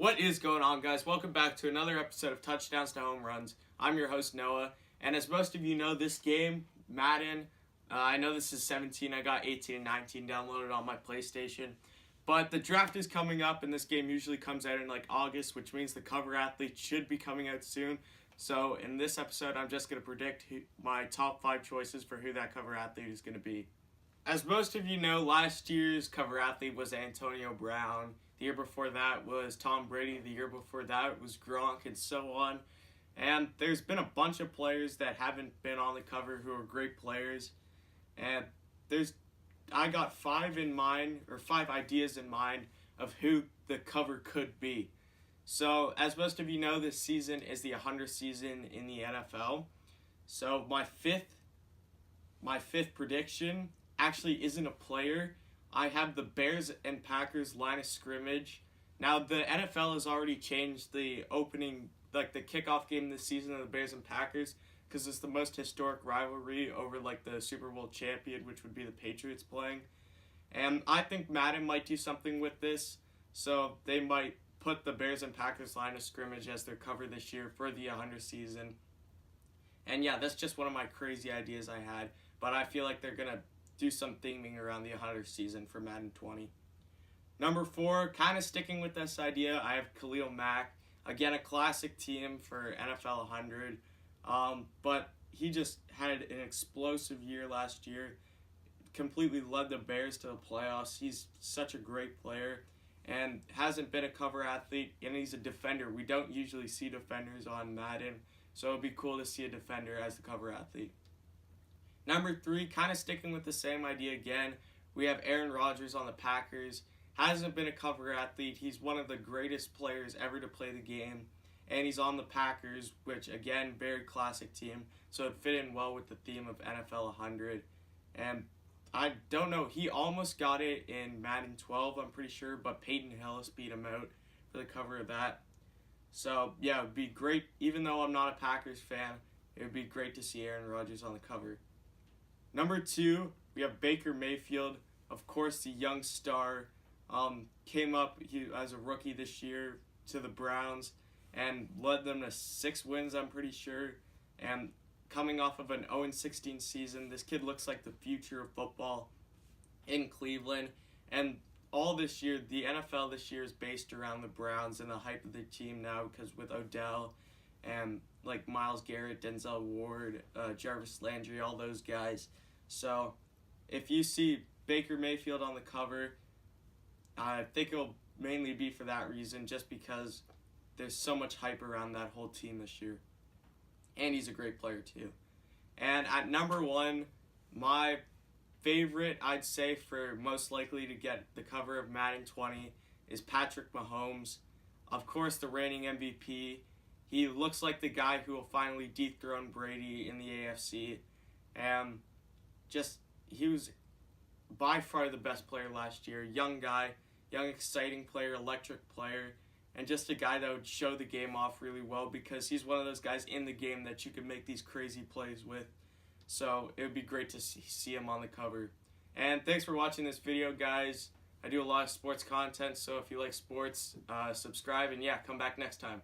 What is going on, guys? Welcome back to another episode of Touchdowns to Home Runs. I'm your host, Noah, and as most of you know, this game, Madden, I know this is 17, I got 18 and 19 downloaded on my PlayStation, but the draft is coming up, and this game usually comes out in like August, which means the cover athlete should be coming out soon. So in this episode, I'm just going to predict my top 5 choices for who that cover athlete is going to be. As most of you know, last year's cover athlete was Antonio Brown. The year before that was Tom Brady. The year before that was Gronk, and so on. And there's been a bunch of players that haven't been on the cover who are great players. And I got 5 in mind, or 5 ideas in mind of who the cover could be. So, as most of you know, this season is the 100th season in the NFL. So my fifth prediction actually isn't a player. I have the Bears and Packers line of scrimmage. Now, the NFL has already changed the opening, like the kickoff game this season of the Bears and Packers, because it's the most historic rivalry over like the Super Bowl champion, which would be the Patriots playing. And I think Madden might do something with this, so they might put the Bears and Packers line of scrimmage as their cover this year for the 100th season. And yeah, that's just one of my crazy ideas I had, but I feel like they're going to do some theming around the 100th season for Madden 20. Number 4, kind of sticking with this idea, I have Khalil Mack. Again, a classic team for NFL 100. But he just had an explosive year last year. Completely led the Bears to the playoffs. He's such a great player and hasn't been a cover athlete, and he's a defender. We don't usually see defenders on Madden, so it'd be cool to see a defender as the cover athlete. Number 3, kind of sticking with the same idea again, we have Aaron Rodgers on the Packers. Hasn't been a cover athlete. He's one of the greatest players ever to play the game, and he's on the Packers, which, again, very classic team, so it fit in well with the theme of NFL 100. And I don't know, he almost got it in Madden 12, I'm pretty sure, but Peyton Hillis beat him out for the cover of that. So, yeah, it would be great. Even though I'm not a Packers fan, it would be great to see Aaron Rodgers on the cover. Number 2, we have Baker Mayfield, of course, the young star. Came up as a rookie this year to the Browns and led them to 6 wins, I'm pretty sure. And coming off of an 0-16 season, this kid looks like the future of football in Cleveland. And all this year, the NFL this year is based around the Browns and the hype of the team now, because with Odell and like Myles Garrett, Denzel Ward, Jarvis Landry, all those guys. So if you see Baker Mayfield on the cover, I think it'll mainly be for that reason, just because there's so much hype around that whole team this year. And he's a great player too. And at number 1, my favorite, I'd say, for most likely to get the cover of Madden 20 is Patrick Mahomes. Of course, the reigning MVP. He looks like the guy who will finally dethrone Brady in the AFC. And he was by far the best player last year. Young guy, young exciting player, electric player, and just a guy that would show the game off really well, because he's one of those guys in the game that you can make these crazy plays with. So it would be great to see him on the cover. And thanks for watching this video, guys. I do a lot of sports content, so if you like sports, subscribe, and yeah, come back next time.